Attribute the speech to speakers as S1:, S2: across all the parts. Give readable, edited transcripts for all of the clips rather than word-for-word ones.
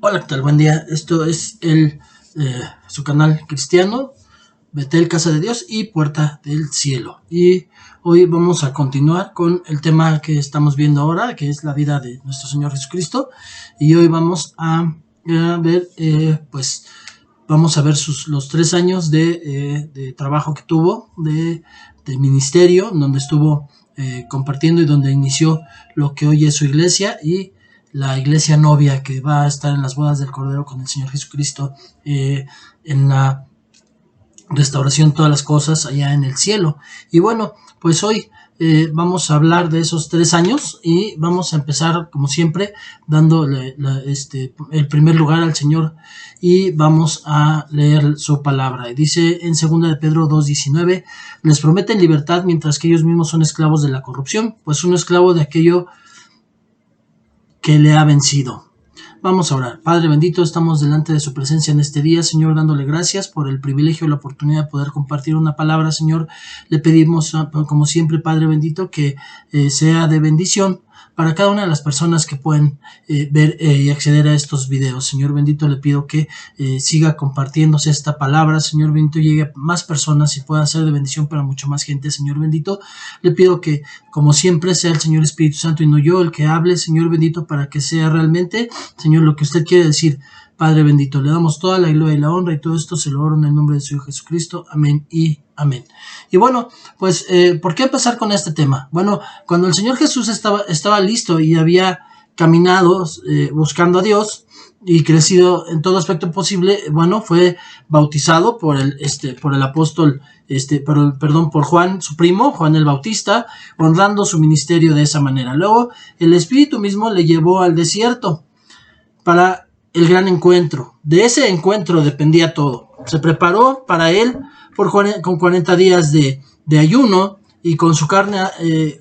S1: Hola, ¿qué tal? Buen día. Esto es su canal cristiano, Betel, Casa de Dios y Puerta del Cielo. Y hoy vamos a continuar con el tema que estamos viendo ahora, que es la vida de nuestro Señor Jesucristo. Y hoy vamos a ver, vamos a ver los 3 años de trabajo que tuvo, de ministerio, donde estuvo compartiendo y donde inició lo que hoy es su iglesia y la iglesia novia que va a estar en las bodas del Cordero con el Señor Jesucristo, en la restauración de todas las cosas allá en el cielo. Y bueno, pues hoy vamos a hablar de esos 3 años y vamos a empezar como siempre dándole el primer lugar al Señor y vamos a leer su palabra. Y dice en 2 de Pedro 2:19, les prometen libertad mientras que ellos mismos son esclavos de la corrupción, pues un esclavo de aquello que le ha vencido. Vamos a orar. Padre bendito, estamos delante de su presencia en este día, Señor, dándole gracias por el privilegio y la oportunidad de poder compartir una palabra, Señor. Le pedimos, como siempre, Padre bendito, que sea de bendición para cada una de las personas que pueden ver y acceder a estos videos. Señor bendito, le pido que siga compartiéndose esta palabra, Señor bendito, llegue a más personas y pueda ser de bendición para mucho más gente, Señor bendito. Le pido que, como siempre, sea el Señor Espíritu Santo y no yo el que hable, Señor bendito, para que sea realmente, Señor, lo que usted quiere decir. Padre bendito, le damos toda la gloria y la honra y todo esto se lo oro en el nombre de su Hijo Jesucristo. Amén y amén. Y bueno, pues, ¿por qué empezar con este tema? Bueno, cuando el Señor Jesús estaba listo y había caminado buscando a Dios y crecido en todo aspecto posible, bueno, fue bautizado por el apóstol, por Juan, su primo, Juan el Bautista, honrando su ministerio de esa manera. Luego, el Espíritu mismo le llevó al desierto para el gran encuentro. De ese encuentro dependía todo. Se preparó para él con 40 días de ayuno y con su carne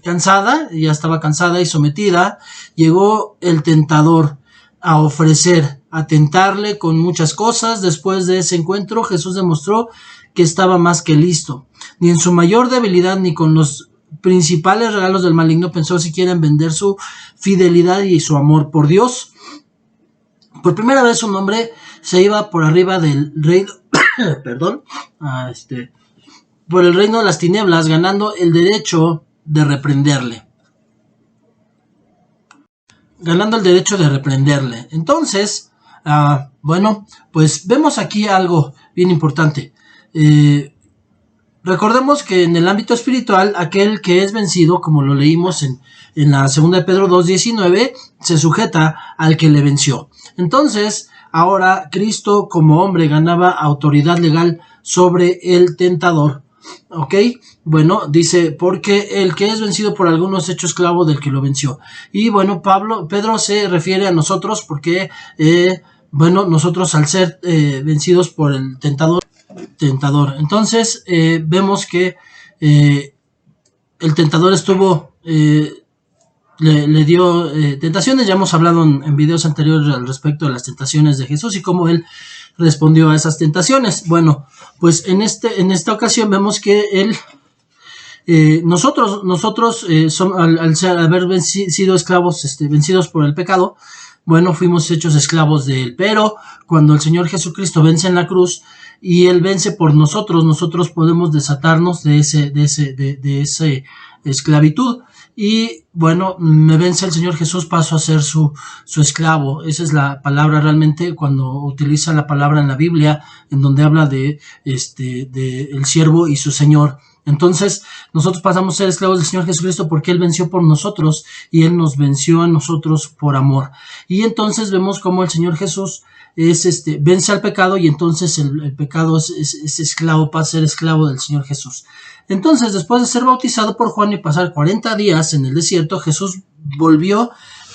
S1: cansada, ya estaba cansada y sometida, llegó el tentador a ofrecer, a tentarle con muchas cosas. Después de ese encuentro, Jesús demostró que estaba más que listo. Ni en su mayor debilidad ni con los principales regalos del maligno pensó siquiera en vender su fidelidad y su amor por Dios. Por primera vez un hombre se iba por arriba del reino, por el reino de las tinieblas, ganando el derecho de reprenderle. Entonces, pues vemos aquí algo bien importante. Recordemos que en el ámbito espiritual, aquel que es vencido, como lo leímos en la 2 de Pedro 2:19, se sujeta al que le venció. Entonces, ahora Cristo como hombre ganaba autoridad legal sobre el tentador. ¿Ok? Bueno, dice, porque el que es vencido por algunos es hecho esclavo del que lo venció. Y bueno, Pedro se refiere a nosotros porque, nosotros al ser vencidos por el tentador. Entonces, vemos que el tentador estuvo... Le dio tentaciones. Ya hemos hablado en videos anteriores al respecto de las tentaciones de Jesús y cómo él respondió a esas tentaciones. Bueno, pues en esta ocasión vemos que él, nosotros al haber sido esclavos, vencidos por el pecado, bueno, fuimos hechos esclavos de él. Pero cuando el Señor Jesucristo vence en la cruz y él vence por nosotros podemos desatarnos de ese esclavitud. Y bueno, me vence el Señor Jesús, paso a ser su esclavo. Esa es la palabra realmente cuando utiliza la palabra en la Biblia, en donde habla de el siervo y su Señor. Entonces, nosotros pasamos a ser esclavos del Señor Jesucristo porque Él venció por nosotros y Él nos venció a nosotros por amor. Y entonces vemos cómo el Señor Jesús vence al pecado y entonces el pecado es esclavo, pasa a ser esclavo del Señor Jesús. Entonces, después de ser bautizado por Juan y pasar 40 días en el desierto, Jesús volvió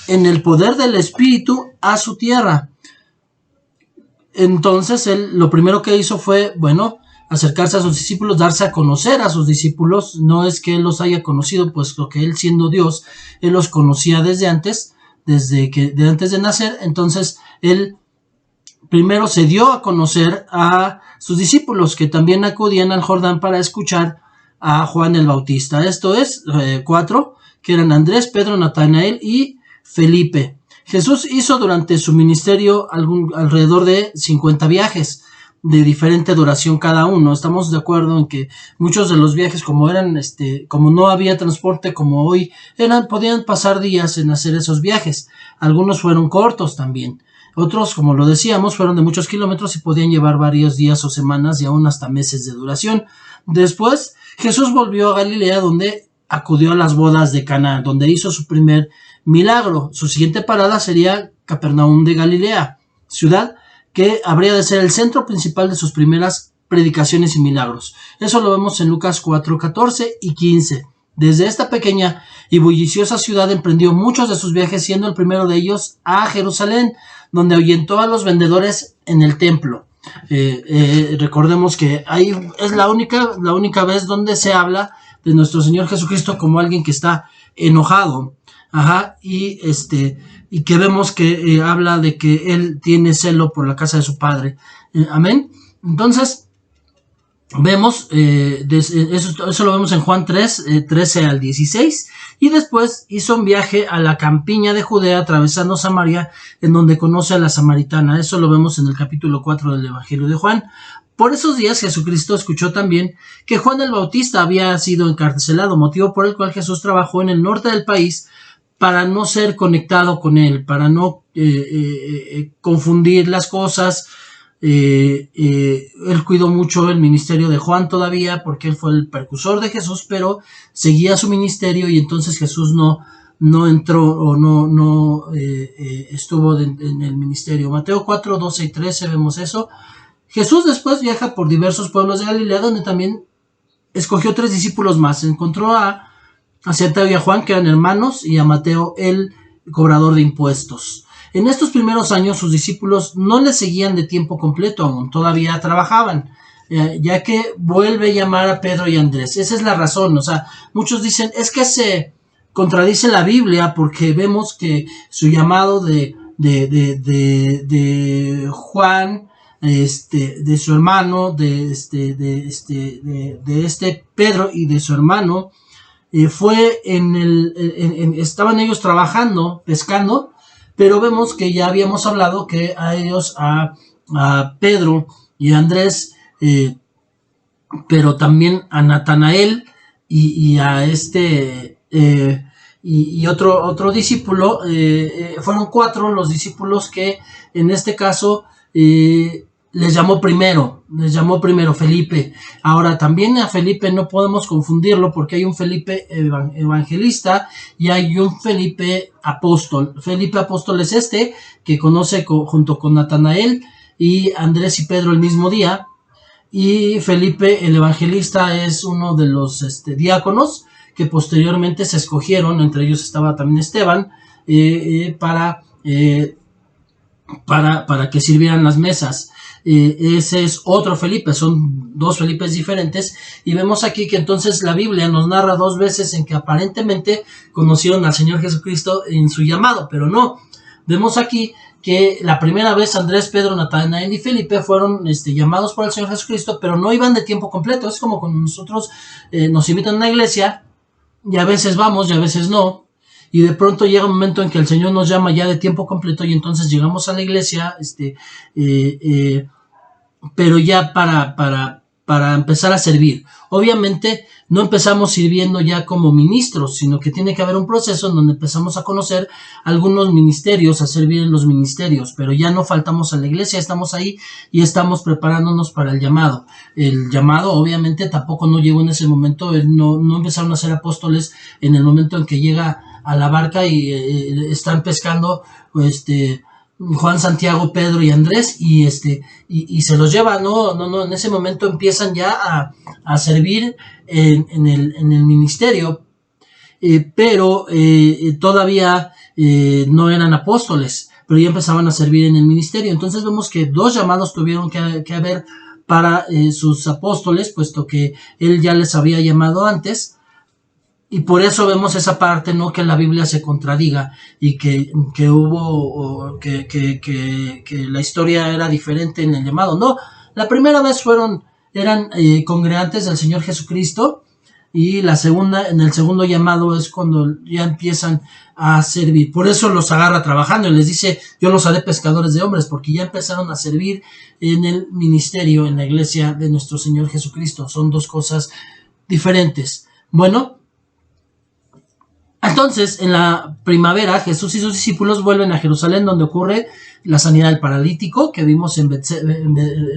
S1: en el poder del Espíritu a su tierra. Entonces, él lo primero que hizo fue, acercarse a sus discípulos, darse a conocer a sus discípulos. No es que él los haya conocido, pues lo que él siendo Dios, él los conocía desde antes de nacer. Entonces, él primero se dio a conocer a sus discípulos, que también acudían al Jordán para escuchar a Juan el Bautista. Esto es 4, que eran Andrés, Pedro, Natanael y Felipe. Jesús hizo durante su ministerio alrededor de 50 viajes de diferente duración cada uno. Estamos de acuerdo en que muchos de los viajes, como como no había transporte como hoy, podían pasar días en hacer esos viajes. Algunos fueron cortos también. Otros, como lo decíamos, fueron de muchos kilómetros y podían llevar varios días o semanas y aún hasta meses de duración. Después, Jesús volvió a Galilea, donde acudió a las bodas de Caná, donde hizo su primer milagro. Su siguiente parada sería Capernaum de Galilea, ciudad que habría de ser el centro principal de sus primeras predicaciones y milagros. Eso lo vemos en Lucas 4, 14 y 15. Desde esta pequeña y bulliciosa ciudad emprendió muchos de sus viajes, siendo el primero de ellos a Jerusalén, donde ahuyentó a los vendedores en el templo. Recordemos que ahí es la única vez donde se habla de nuestro Señor Jesucristo como alguien que está enojado. Y que vemos que habla de que él tiene celo por la casa de su padre. Amén. Entonces, vemos, eso lo vemos en Juan 3, 13 al 16, y después hizo un viaje a la campiña de Judea, atravesando Samaria, en donde conoce a la samaritana. Eso lo vemos en el capítulo 4 del Evangelio de Juan. Por esos días Jesucristo escuchó también que Juan el Bautista había sido encarcelado, motivo por el cual Jesús trabajó en el norte del país para no ser conectado con él, para no confundir las cosas. Él cuidó mucho el ministerio de Juan todavía, porque él fue el precursor de Jesús, pero seguía su ministerio y entonces Jesús no entró o no estuvo en el ministerio. Mateo 4, 12 y 13 vemos eso. Jesús después viaja por diversos pueblos de Galilea, donde también escogió 3 discípulos más. Encontró a Santiago y a Juan, que eran hermanos, y a Mateo, el cobrador de impuestos. En estos primeros años sus discípulos no le seguían de tiempo completo aún, todavía trabajaban, ya que vuelve a llamar a Pedro y Andrés. Esa es la razón. O sea, muchos dicen, es que se contradice la Biblia, porque vemos que su llamado de Juan, de su hermano, de Pedro y de su hermano, fue estaban ellos trabajando, pescando, pero vemos que ya habíamos hablado que a ellos, a Pedro y a Andrés, pero también a Natanael y a y otro discípulo, fueron 4 los discípulos que en este caso les llamó primero Felipe. Ahora, también a Felipe no podemos confundirlo, porque hay un Felipe evangelista y hay un Felipe apóstol. Felipe apóstol es que conoce junto con Natanael y Andrés y Pedro el mismo día, y Felipe el evangelista es uno de los diáconos que posteriormente se escogieron. Entre ellos estaba también Esteban, para que sirvieran las mesas. Ese es otro Felipe, son 2 Felipes diferentes, y vemos aquí que entonces la Biblia nos narra 2 veces en que aparentemente conocieron al Señor Jesucristo en su llamado, pero no. Vemos aquí que la primera vez Andrés, Pedro, Natanael y Felipe fueron llamados por el Señor Jesucristo, pero no iban de tiempo completo. Es como cuando nosotros nos invitan a una iglesia, y a veces vamos y a veces no, y de pronto llega un momento en que el Señor nos llama ya de tiempo completo, y entonces llegamos a la iglesia, pero ya para empezar a servir. Obviamente no empezamos sirviendo ya como ministros, sino que tiene que haber un proceso en donde empezamos a conocer algunos ministerios, a servir en los ministerios, pero ya no faltamos a la iglesia, estamos ahí y estamos preparándonos para el llamado. El llamado obviamente tampoco no llegó en ese momento, no empezaron a ser apóstoles en el momento en que llega a la barca y están pescando Juan, Santiago, Pedro y Andrés, y se los lleva. No, en ese momento empiezan ya a servir en el ministerio, pero todavía no eran apóstoles, pero ya empezaban a servir en el ministerio. Entonces vemos que 2 llamados tuvieron que haber para sus apóstoles, puesto que él ya les había llamado antes. Y por eso vemos esa parte, no que la Biblia se contradiga y que hubo, que la historia era diferente en el llamado. No, la primera vez eran congregantes del Señor Jesucristo, y en el segundo llamado es cuando ya empiezan a servir. Por eso los agarra trabajando y les dice, yo los haré pescadores de hombres, porque ya empezaron a servir en el ministerio, en la iglesia de nuestro Señor Jesucristo. Son dos cosas diferentes. Bueno, entonces en la primavera Jesús y sus discípulos vuelven a Jerusalén, donde ocurre la sanidad del paralítico que vimos en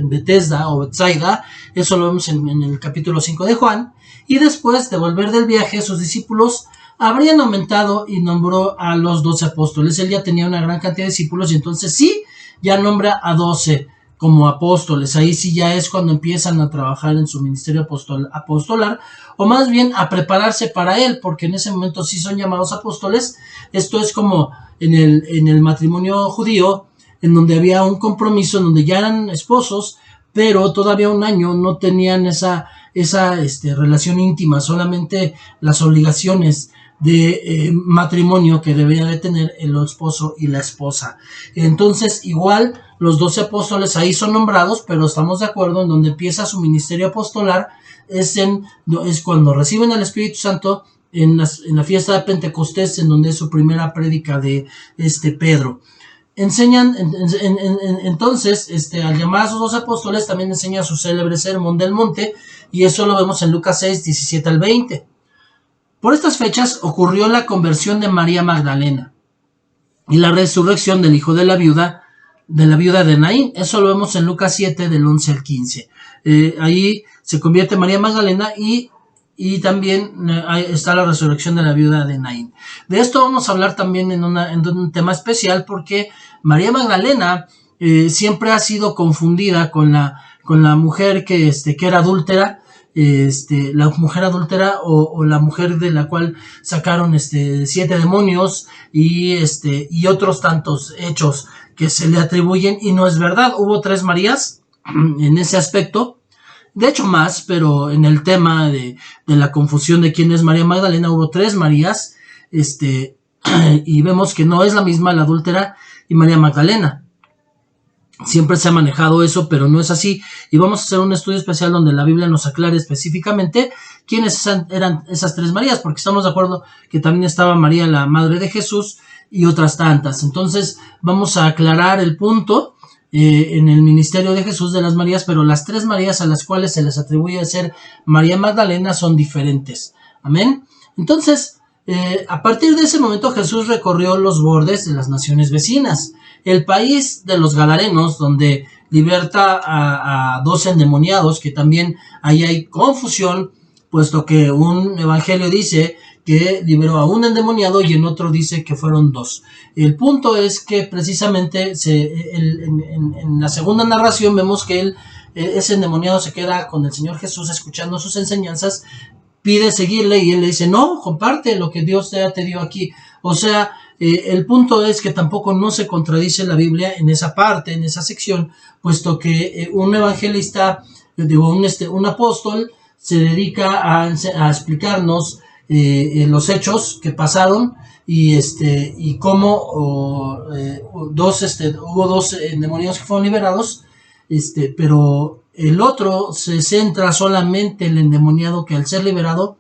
S1: Bethesda o Bethsaida. Eso lo vemos en el capítulo 5 de Juan. Y después de volver del viaje, sus discípulos habrían aumentado y nombró a los 12 apóstoles. Él ya tenía una gran cantidad de discípulos y entonces sí, ya nombra a 12 como apóstoles. Ahí sí ya es cuando empiezan a trabajar en su ministerio apostolar, o más bien a prepararse para él, porque en ese momento sí son llamados apóstoles. Esto es como en el matrimonio judío, en donde había un compromiso, en donde ya eran esposos, pero todavía un año no tenían esa relación íntima, solamente las obligaciones de matrimonio que debería de tener el esposo y la esposa. Entonces, igual, los 12 apóstoles ahí son nombrados, pero estamos de acuerdo en donde empieza su ministerio apostolar, es cuando reciben el Espíritu Santo en la fiesta de Pentecostés, en donde es su primera prédica de Pedro. Enseñan, entonces, al llamar a sus 12 apóstoles, también enseña su célebre sermón del monte, y eso lo vemos en Lucas 6, 17 al 20. Por estas fechas ocurrió la conversión de María Magdalena y la resurrección del hijo de la viuda de Naín. Eso lo vemos en Lucas 7, del 11 al 15. Ahí se convierte María Magdalena y también está la resurrección de la viuda de Naín. De esto vamos a hablar también en un tema especial, porque María Magdalena siempre ha sido confundida con la mujer que era adúltera, la mujer adúltera o la mujer de la cual sacaron 7 demonios y otros tantos hechos que se le atribuyen, y no es verdad. Hubo 3 Marías en ese aspecto. De hecho más, pero en el tema de la confusión de quién es María Magdalena, hubo 3 Marías, y vemos que no es la misma la adúltera y María Magdalena. Siempre se ha manejado eso, pero no es así, y vamos a hacer un estudio especial donde la Biblia nos aclare específicamente quiénes eran esas 3 Marías, porque estamos de acuerdo que también estaba María, la madre de Jesús, y otras tantas. Entonces vamos a aclarar el punto en el ministerio de Jesús de las Marías, pero las 3 Marías a las cuales se les atribuye ser María Magdalena son diferentes. Amén. Entonces, a partir de ese momento Jesús recorrió los bordes de las naciones vecinas, el país de los Gadarenos, donde liberta a 2 endemoniados, que también ahí hay confusión, puesto que un evangelio dice que liberó a un endemoniado y en otro dice que fueron 2. El punto es que precisamente en la segunda narración vemos que ese endemoniado se queda con el Señor Jesús escuchando sus enseñanzas, pide seguirle y él le dice, no, comparte lo que Dios te dio aquí. O sea, el punto es que tampoco no se contradice la Biblia en esa parte, en esa sección, puesto que un evangelista, un apóstol, se dedica a explicarnos los hechos que pasaron y cómo hubo 2 endemoniados que fueron liberados, pero el otro se centra solamente en el endemoniado que al ser liberado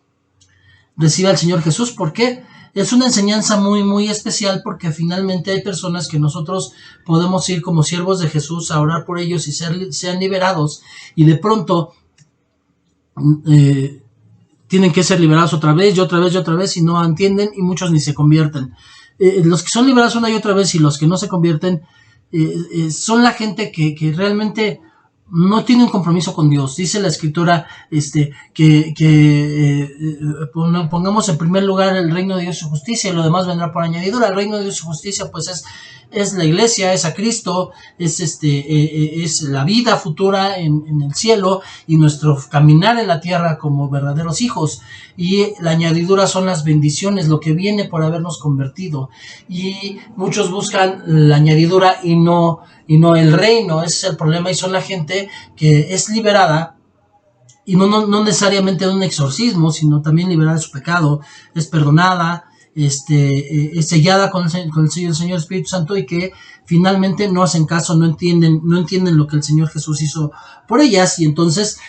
S1: recibe al Señor Jesús. ¿Por qué? Es una enseñanza muy, muy especial, porque finalmente hay personas que nosotros podemos ir como siervos de Jesús a orar por ellos y sean liberados, y de pronto tienen que ser liberados otra vez y otra vez y otra vez, y no entienden, y muchos ni se convierten. Los que son liberados una y otra vez y los que no se convierten son la gente que realmente no tiene un compromiso con Dios. Dice la Escritura pongamos en primer lugar el reino de Dios y su justicia, y lo demás vendrá por añadidura. El reino de Dios y su justicia pues es la iglesia, es a Cristo, es la vida futura en el cielo y nuestro caminar en la tierra como verdaderos hijos, y la añadidura son las bendiciones, lo que viene por habernos convertido, y muchos buscan la añadidura y no el reino. Ese es el problema, y son la gente que es liberada, y no necesariamente de un exorcismo, sino también liberada de su pecado, es perdonada, sellada con el Señor Espíritu Santo, y que finalmente no hacen caso, no entienden lo que el Señor Jesús hizo por ellas, y entonces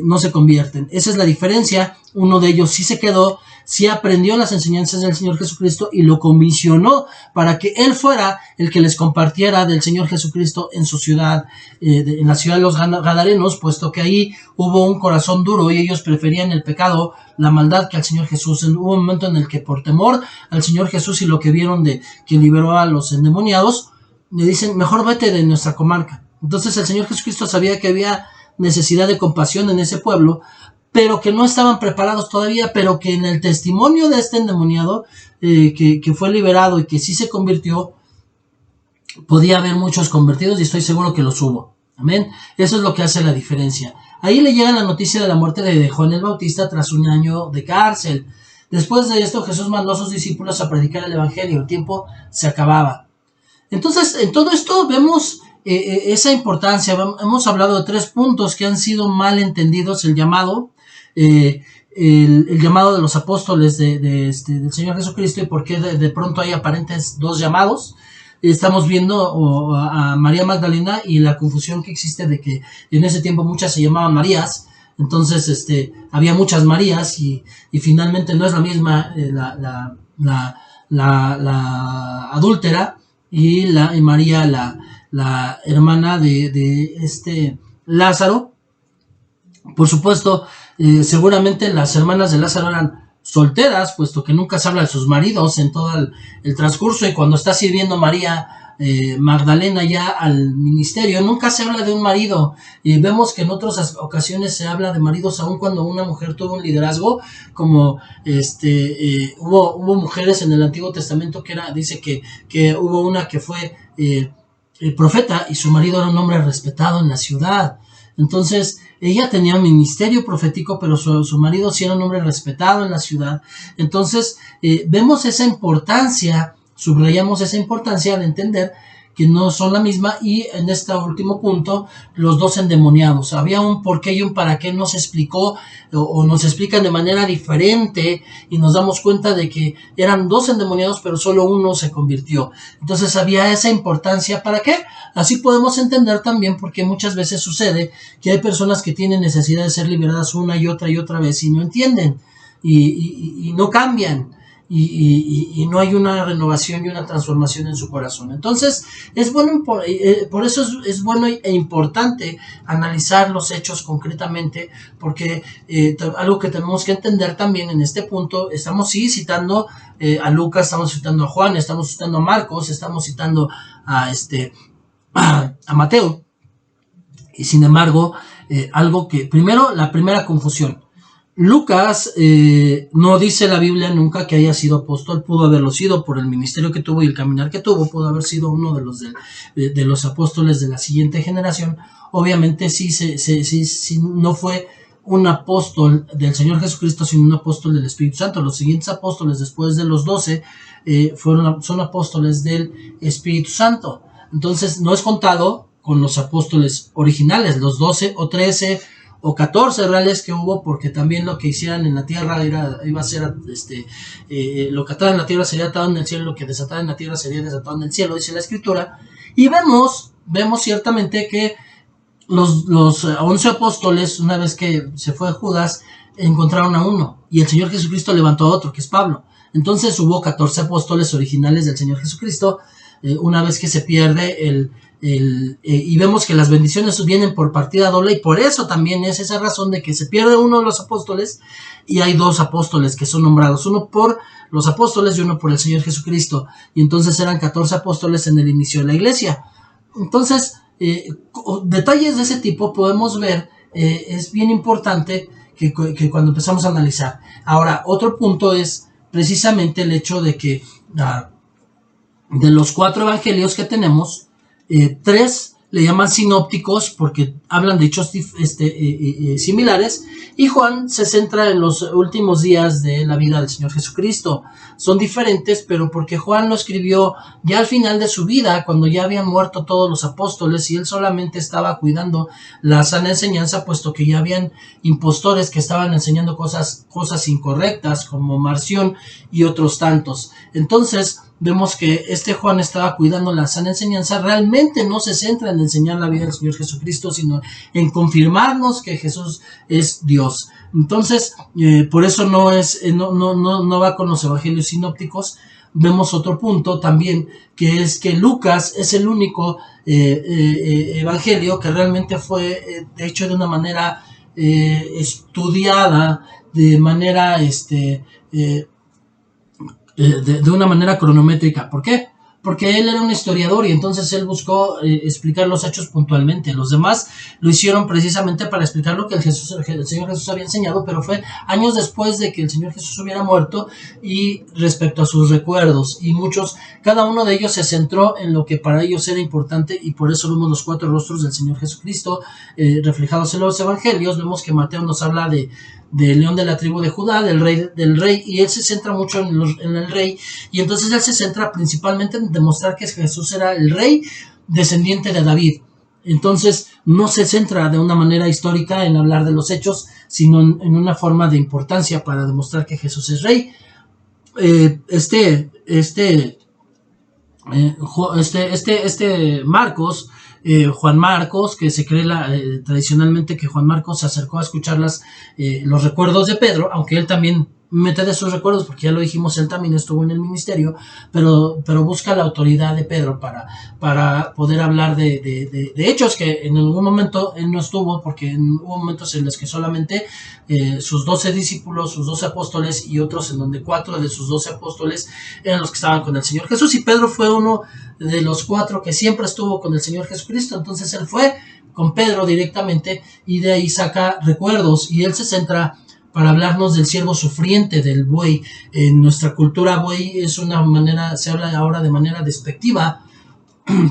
S1: no se convierten. Esa es la diferencia. Uno de ellos sí se quedó, sí aprendió las enseñanzas del Señor Jesucristo y lo comisionó para que él fuera el que les compartiera del Señor Jesucristo en su ciudad, en la ciudad de los Gadarenos, puesto que ahí hubo un corazón duro y ellos preferían el pecado, la maldad, que al Señor Jesús. Hubo un momento en el que, por temor al Señor Jesús y lo que vieron de que liberó a los endemoniados, le dicen: mejor vete de nuestra comarca. Entonces el Señor Jesucristo sabía que había necesidad de compasión en ese pueblo, pero que no estaban preparados todavía, pero que en el testimonio de este endemoniado que fue liberado y que sí se convirtió, podía haber muchos convertidos, y estoy seguro que los hubo. Amén. Eso es lo que hace la diferencia. Ahí le llega la noticia de la muerte de Juan el Bautista tras un año de cárcel. Después de esto, Jesús mandó a sus discípulos a predicar el evangelio. El tiempo se acababa. Entonces, en todo esto vemos esa importancia. Hemos hablado de 3 puntos que han sido mal entendidos: el llamado, el llamado de los apóstoles del Señor Jesucristo, y por qué de pronto hay aparentes 2 llamados. Estamos viendo a María Magdalena y la confusión que existe de que en ese tiempo muchas se llamaban Marías. Entonces había muchas Marías, y finalmente no es la misma la adúltera y María, la hermana de Lázaro. Por supuesto, seguramente las hermanas de Lázaro eran solteras, puesto que nunca se habla de sus maridos en todo el transcurso, y cuando está sirviendo María Magdalena ya al ministerio, nunca se habla de un marido. Y vemos que en otras ocasiones se habla de maridos, aun cuando una mujer tuvo un liderazgo, como hubo mujeres en el Antiguo Testamento dice que hubo una que fue profeta, y su marido era un hombre respetado en la ciudad. Entonces, ella tenía un ministerio profético, pero su marido sí era un hombre respetado en la ciudad. Entonces, vemos esa importancia, subrayamos esa importancia de entender que no son la misma. Y en este último punto, los 2 endemoniados. Había un por qué y un para qué, nos explicó o nos explican de manera diferente, y nos damos cuenta de que eran 2 endemoniados, pero solo uno se convirtió. Entonces había esa importancia. ¿Para qué? Así podemos entender también por qué muchas veces sucede que hay personas que tienen necesidad de ser liberadas una y otra vez, y no entienden, y no cambian. Y no hay una renovación y una transformación en su corazón. Entonces es bueno, por eso es bueno e importante analizar los hechos concretamente, porque algo que tenemos que entender también en este punto: estamos citando a Lucas, estamos citando a Juan, estamos citando a Marcos, estamos citando a Mateo, y sin embargo algo que primero, la primera confusión: Lucas no dice la Biblia nunca que haya sido apóstol. Pudo haberlo sido por el ministerio que tuvo y el caminar que tuvo, pudo haber sido uno de los apóstoles de la siguiente generación. Obviamente sí no fue un apóstol del Señor Jesucristo, sino un apóstol del Espíritu Santo. Los siguientes apóstoles después de los 12 son apóstoles del Espíritu Santo. Entonces no es contado con los apóstoles originales, los 12 o 13 o 14 reales que hubo, porque también lo que hicieran en la tierra iba a ser lo que atado en la tierra sería atado en el cielo, lo que desatado en la tierra sería desatado en el cielo, dice la Escritura. Y vemos ciertamente que los 11 apóstoles, una vez que se fue Judas, encontraron a uno, y el Señor Jesucristo levantó a otro, que es Pablo. Entonces hubo 14 apóstoles originales del Señor Jesucristo. Una vez que se pierde y vemos que las bendiciones vienen por partida doble, y por eso también es esa razón de que se pierde uno de los apóstoles y hay 2 apóstoles que son nombrados, uno por los apóstoles y uno por el Señor Jesucristo, y entonces eran 14 apóstoles en el inicio de la iglesia. Entonces detalles de ese tipo podemos ver, es bien importante que cuando empezamos a analizar. Ahora, otro punto es precisamente el hecho de que de los 4 evangelios que tenemos, 3 le llaman sinópticos porque hablan de hechos similares, y Juan se centra en los últimos días de la vida del Señor Jesucristo. Son diferentes, pero porque Juan lo escribió ya al final de su vida, cuando ya habían muerto todos los apóstoles y él solamente estaba cuidando la sana enseñanza, puesto que ya habían impostores que estaban enseñando cosas incorrectas, como Marción y otros tantos. Entonces vemos que Juan estaba cuidando la sana enseñanza. Realmente no se centra en enseñar la vida del Señor Jesucristo, sino en confirmarnos que Jesús es Dios. Entonces, por eso no va con los evangelios sinópticos. Vemos otro punto también, que es que Lucas es el único evangelio que realmente fue hecho de una manera estudiada, de manera de una manera cronométrica. ¿Por qué? Porque él era un historiador y entonces él buscó explicar los hechos puntualmente. Los demás lo hicieron precisamente para explicar lo que el Señor Jesús había enseñado, pero fue años después de que el Señor Jesús hubiera muerto y respecto a sus recuerdos. Y cada uno de ellos se centró en lo que para ellos era importante, y por eso vemos los 4 rostros del Señor Jesucristo reflejados en los evangelios. Vemos que Mateo nos habla del león de la tribu de Judá, del rey, y él se centra mucho en el rey, y entonces él se centra principalmente en demostrar que Jesús era el rey descendiente de David. Entonces no se centra de una manera histórica en hablar de los hechos, sino en una forma de importancia para demostrar que Jesús es rey. Marcos, Juan Marcos, que se cree tradicionalmente que Juan Marcos se acercó a escuchar los recuerdos de Pedro, aunque él también mete de sus recuerdos, porque ya lo dijimos, él también estuvo en el ministerio, pero busca la autoridad de Pedro para poder hablar de hechos que en algún momento él no estuvo, porque hubo momentos en los que solamente sus 12 discípulos, sus 12 apóstoles, y otros en donde 4 de sus 12 apóstoles eran los que estaban con el Señor Jesús, y Pedro fue uno de los 4 que siempre estuvo con el Señor Jesucristo. Entonces él fue con Pedro directamente y de ahí saca recuerdos, y él se centra para hablarnos del siervo sufriente, del buey. En nuestra cultura, buey es una manera, se habla ahora de manera despectiva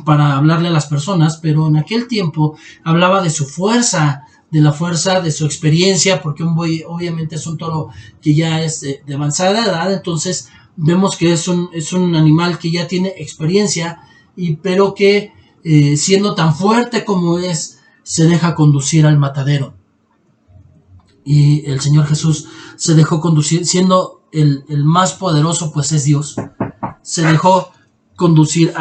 S1: para hablarle a las personas, pero en aquel tiempo hablaba de su fuerza, de la fuerza de su experiencia, porque un buey obviamente es un toro que ya es de avanzada edad. Entonces vemos que es un animal que ya tiene experiencia, pero que siendo tan fuerte como se deja conducir al matadero. Y el Señor Jesús se dejó conducir, siendo el más poderoso, pues es Dios. Se dejó conducir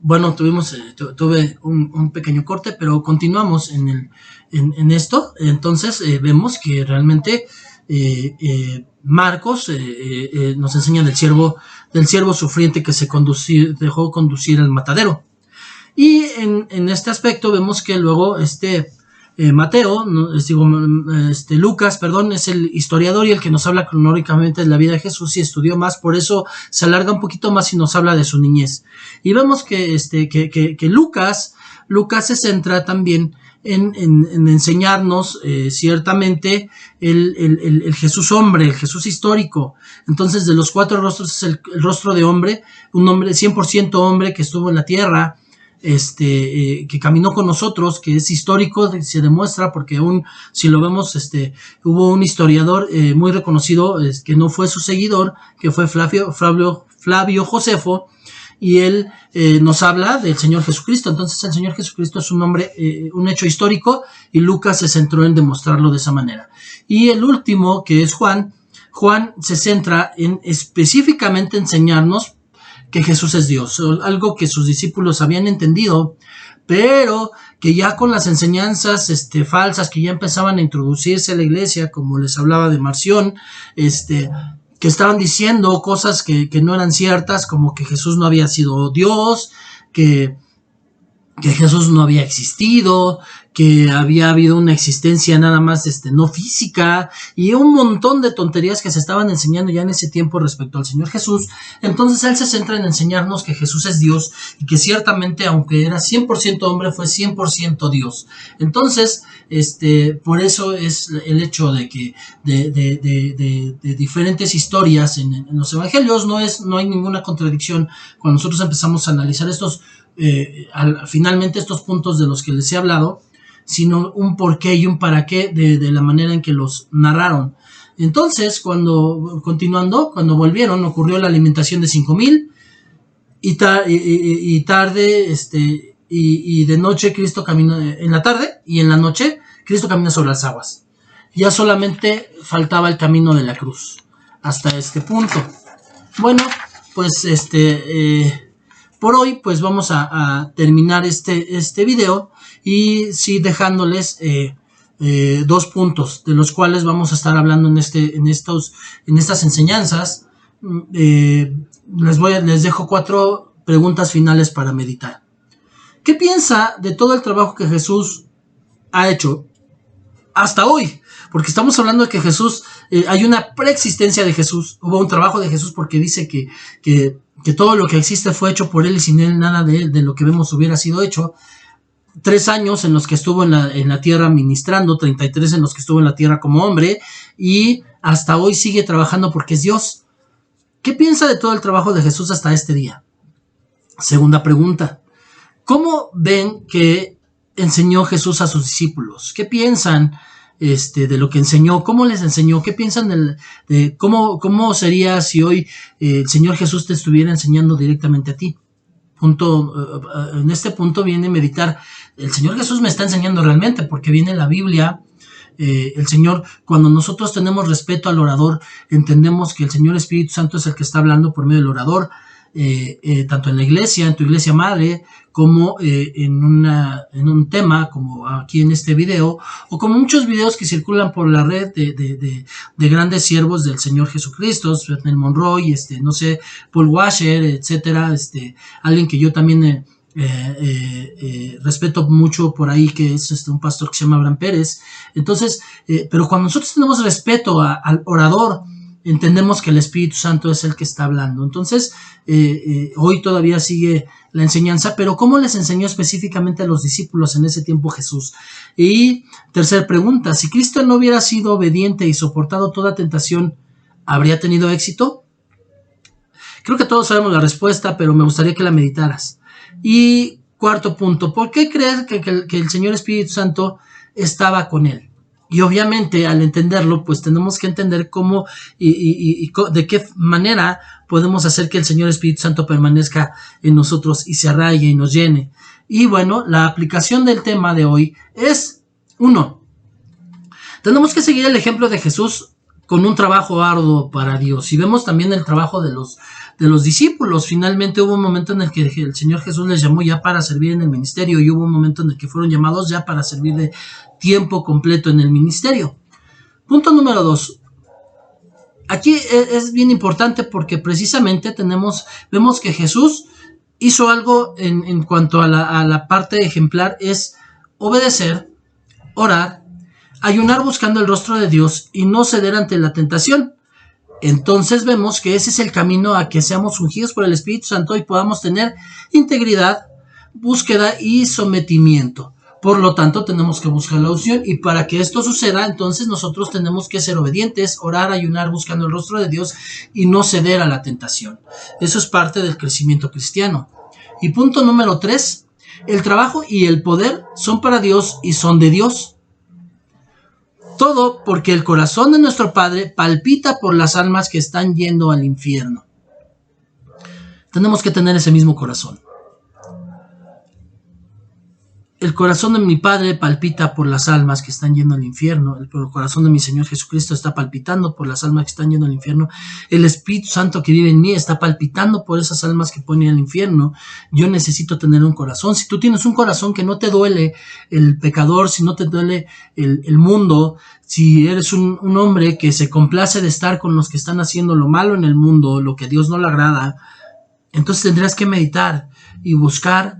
S1: bueno, tuve un pequeño corte, pero continuamos en esto. Entonces vemos que realmente Marcos nos enseña del siervo sufriente que se dejó conducir al matadero. Y en este aspecto vemos que luego Mateo, Lucas, es el historiador y el que nos habla cronológicamente de la vida de Jesús y estudió más, por eso se alarga un poquito más y nos habla de su niñez. Y vemos que Lucas se centra también en enseñarnos ciertamente el Jesús hombre, el Jesús histórico. Entonces, de los 4 rostros es el rostro de hombre, un hombre 100% hombre que estuvo en la tierra, que caminó con nosotros, que es histórico, se demuestra, porque aún si lo vemos, hubo un historiador muy reconocido que no fue su seguidor, que fue Flavio Josefo, y él nos habla del Señor Jesucristo. Entonces el Señor Jesucristo es un hombre, un hecho histórico, y Lucas se centró en demostrarlo de esa manera. Y el último, que es Juan se centra en específicamente enseñarnos que Jesús es Dios, algo que sus discípulos habían entendido, pero que ya con las enseñanzas falsas que ya empezaban a introducirse a la iglesia, como les hablaba de Marción, que estaban diciendo cosas que no eran ciertas, como que Jesús no había sido Dios, que Jesús no había existido, que había habido una existencia nada más no física, y un montón de tonterías que se estaban enseñando ya en ese tiempo respecto al Señor Jesús. Entonces él se centra en enseñarnos que Jesús es Dios, y que ciertamente, aunque era 100% hombre, fue 100% Dios. Entonces por eso es el hecho de que de diferentes historias en los evangelios no hay ninguna contradicción cuando nosotros empezamos a analizar estos finalmente estos puntos de los que les he hablado, sino un porqué y un para qué de la manera en que los narraron. Entonces, continuando, cuando volvieron, ocurrió la alimentación de 5,000 y tarde, y de noche Cristo camina, en la tarde y en la noche Cristo camina sobre las aguas. Ya solamente faltaba el camino de la cruz hasta este punto. Bueno, pues por hoy pues vamos a terminar este video, y sí dejándoles 2 puntos de los cuales vamos a estar hablando en estas enseñanzas. Les dejo 4 preguntas finales para meditar. ¿Qué piensa de todo el trabajo que Jesús ha hecho hasta hoy? Porque estamos hablando de que Jesús, hay una preexistencia de Jesús, hubo un trabajo de Jesús, porque dice que todo lo que existe fue hecho por él, y sin él nada de lo que vemos hubiera sido hecho. 3 años en los que estuvo en la tierra ministrando, 33 en los que estuvo en la tierra como hombre, y hasta hoy sigue trabajando porque es Dios. ¿Qué piensa de todo el trabajo de Jesús hasta este día? Segunda pregunta: ¿cómo ven que enseñó Jesús a sus discípulos? ¿Qué piensan de lo que enseñó? ¿Cómo les enseñó? ¿Qué piensan de cómo sería si hoy el Señor Jesús te estuviera enseñando directamente a ti? En este punto viene meditar: el Señor Jesús me está enseñando realmente, porque viene la Biblia. El Señor, cuando nosotros tenemos respeto al orador, entendemos que el Señor Espíritu Santo es el que está hablando por medio del orador, tanto en la iglesia, en tu iglesia madre, como en un tema como aquí en este video, o como muchos videos que circulan por la red de grandes siervos del Señor Jesucristo, Bethel Monroy, no sé, Paul Washer, etcétera, alguien que yo también respeto mucho por ahí, que es un pastor que se llama Abraham Pérez. Entonces, pero cuando nosotros tenemos respeto al orador, entendemos que el Espíritu Santo es el que está hablando. Entonces, hoy todavía sigue la enseñanza, pero ¿cómo les enseñó específicamente a los discípulos en ese tiempo Jesús? Y tercera pregunta: si Cristo no hubiera sido obediente y soportado toda tentación, ¿habría tenido éxito? Creo que todos sabemos la respuesta, pero me gustaría que la meditaras. Y cuarto punto: ¿por qué crees que el Señor Espíritu Santo estaba con él? Y obviamente, al entenderlo, pues tenemos que entender cómo y de qué manera podemos hacer que el Señor Espíritu Santo permanezca en nosotros y se arraigue y nos llene. Y bueno, la aplicación del tema de hoy es: 1. Tenemos que seguir el ejemplo de Jesús con un trabajo arduo para Dios. Y vemos también el trabajo de los discípulos. Finalmente hubo un momento en el que el Señor Jesús les llamó ya para servir en el ministerio, y hubo un momento en el que fueron llamados ya para servir de tiempo completo en el ministerio. Punto número 2. Aquí es bien importante, porque precisamente vemos que Jesús hizo algo en cuanto a la parte ejemplar: es obedecer, orar, ayunar buscando el rostro de Dios y no ceder ante la tentación. Entonces vemos que ese es el camino a que seamos ungidos por el Espíritu Santo y podamos tener integridad, búsqueda y sometimiento. Por lo tanto, tenemos que buscar la unción, y para que esto suceda, entonces nosotros tenemos que ser obedientes, orar, ayunar buscando el rostro de Dios y no ceder a la tentación. Eso es parte del crecimiento cristiano. Y punto número 3: el trabajo y el poder son para Dios y son de Dios. Todo porque el corazón de nuestro Padre palpita por las almas que están yendo al infierno. Tenemos que tener ese mismo corazón. El corazón de mi Padre palpita por las almas que están yendo al infierno. El corazón de mi Señor Jesucristo está palpitando por las almas que están yendo al infierno. El Espíritu Santo que vive en mí está palpitando por esas almas que ponen al infierno. Yo necesito tener un corazón. Si tú tienes un corazón que no te duele el pecador, si no te duele el mundo, si eres un hombre que se complace de estar con los que están haciendo lo malo en el mundo, lo que a Dios no le agrada, entonces tendrás que meditar y buscar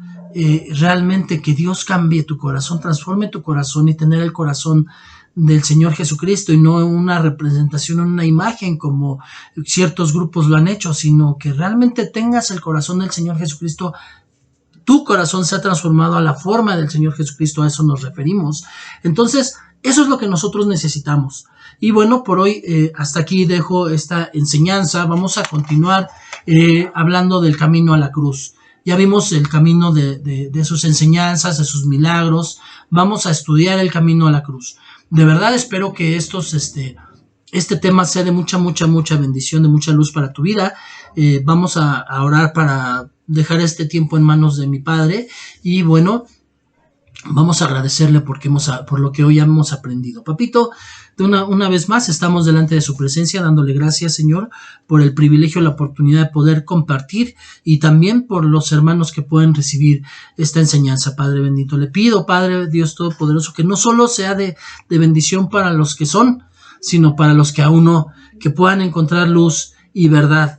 S1: realmente que Dios cambie tu corazón, transforme tu corazón, y tener el corazón del Señor Jesucristo, y no una representación, una imagen como ciertos grupos lo han hecho, sino que realmente tengas el corazón del Señor Jesucristo. Tu corazón se ha transformado a la forma del Señor Jesucristo, a eso nos referimos. Entonces, eso es lo que nosotros necesitamos. Y bueno, por hoy hasta aquí dejo esta enseñanza. Vamos a continuar hablando del camino a la cruz. ya vimos el camino de sus enseñanzas, de sus milagros. Vamos a estudiar el camino a la cruz. De verdad espero que este tema sea de mucha, mucha, mucha bendición, de mucha luz para tu vida. Vamos a orar para dejar este tiempo en manos de mi Padre. Y bueno, vamos a agradecerle por lo que hoy hemos aprendido. Papito, una vez más estamos delante de su presencia dándole gracias, Señor, por el privilegio, la oportunidad de poder compartir y también por los hermanos que pueden recibir esta enseñanza, Padre bendito. Le pido, Padre Dios Todopoderoso, que no solo sea de bendición para los que son, sino para los que aún no, que puedan encontrar luz y verdad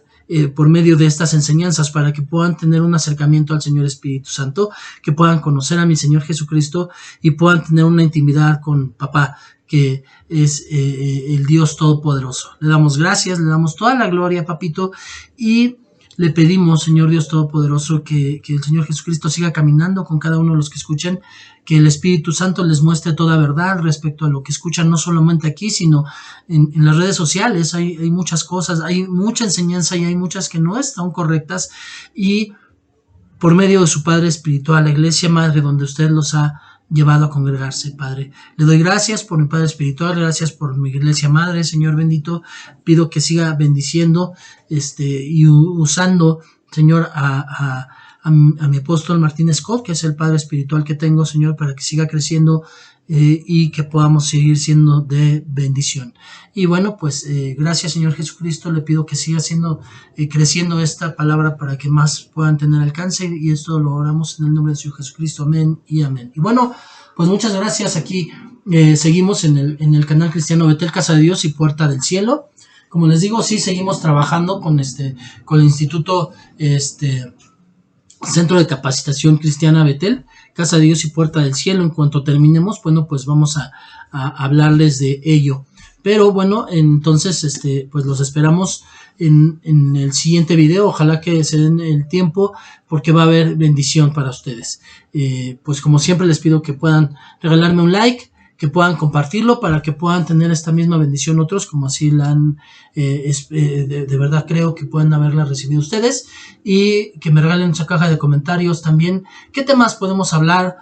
S1: por medio de estas enseñanzas, para que puedan tener un acercamiento al Señor Espíritu Santo, que puedan conocer a mi Señor Jesucristo y puedan tener una intimidad con Papá, que es el Dios Todopoderoso. Le damos gracias, le damos toda la gloria, Papito, y le pedimos, Señor Dios Todopoderoso, que el Señor Jesucristo siga caminando con cada uno de los que escuchen, que el Espíritu Santo les muestre toda verdad respecto a lo que escuchan, no solamente aquí, sino en las redes sociales. Hay muchas cosas, hay mucha enseñanza y hay muchas que no están correctas, y por medio de su Padre Espiritual, la Iglesia Madre, donde usted los ha llevado a congregarse, Padre. Le doy gracias por mi Padre Espiritual, gracias por mi Iglesia Madre, Señor bendito. Pido que siga bendiciendo y usando, Señor, a mi apóstol Martín Scott, que es el Padre Espiritual que tengo, Señor, para que siga creciendo y que podamos seguir siendo de bendición. Y bueno, pues gracias, Señor Jesucristo. Le pido que siga creciendo esta palabra para que más puedan tener alcance, y esto lo oramos en el nombre de Señor Jesucristo. Amén y amén. Y bueno, pues muchas gracias. Aquí seguimos en el canal cristiano Betel, Casa de Dios y Puerta del Cielo. Como les digo, sí seguimos trabajando con el Instituto Centro de Capacitación Cristiana Betel, Casa de Dios y Puerta del Cielo. En cuanto terminemos, bueno, pues vamos a hablarles de ello. Pero bueno, entonces, pues los esperamos en el siguiente video. Ojalá que se den el tiempo, porque va a haber bendición para ustedes. Pues como siempre les pido que puedan regalarme un like, que puedan compartirlo para que puedan tener esta misma bendición otros, como así la han, de verdad creo que pueden haberla recibido ustedes, y que me regalen esa caja de comentarios también, qué temas podemos hablar,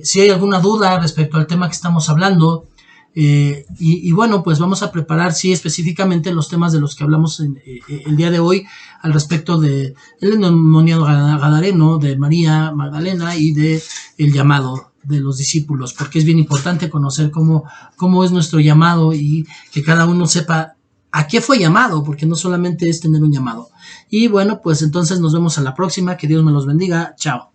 S1: si hay alguna duda respecto al tema que estamos hablando, y bueno, pues vamos a preparar, sí, específicamente los temas de los que hablamos el día de hoy, al respecto de el endemoniado gadareno, de María Magdalena y de el llamado de los discípulos, porque es bien importante conocer cómo es nuestro llamado, y que cada uno sepa a qué fue llamado, porque no solamente es tener un llamado. Y bueno, pues entonces nos vemos a la próxima. Que Dios me los bendiga. Chao.